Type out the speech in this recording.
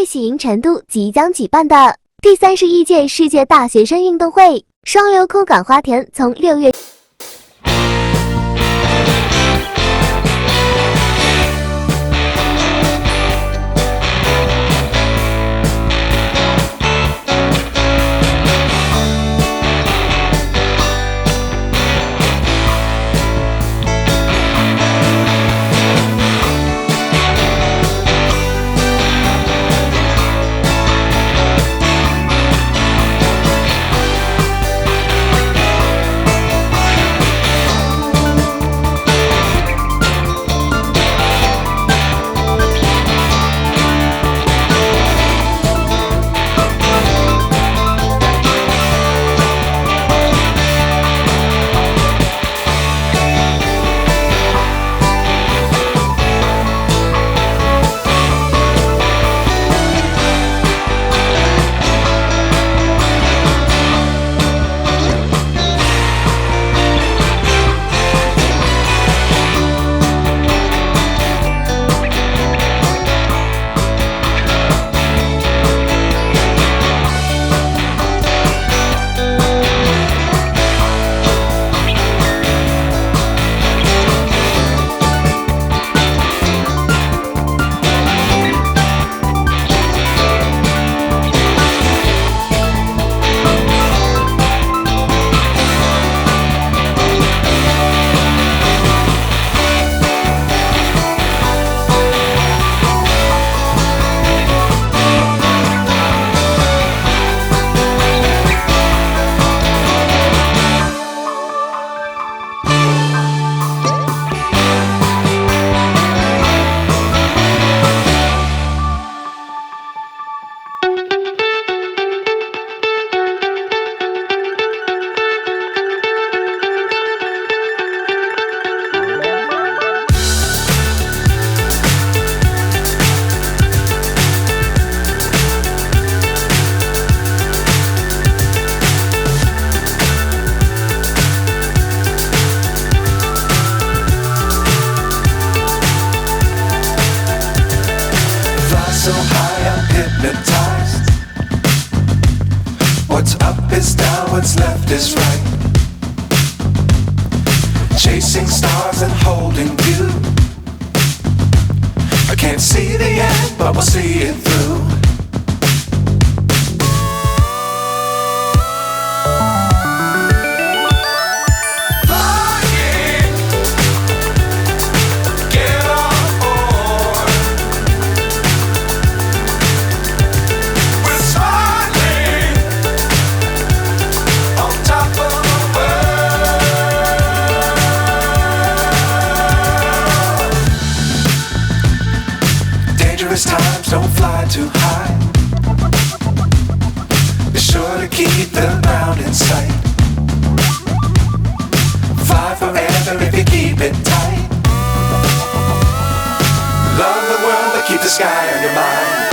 为喜迎成都即将举办的第31届世界大学生运动会，双流空港花田从6月。So high, I'm hypnotized. What's up is down, what's left is right. Chasing stars and holding you. I can't see the end, but we'll see it through. Times don't fly too high. Be sure to keep the ground in sight. Fly forever if you keep it tight. Love the world but keep the sky on your mind.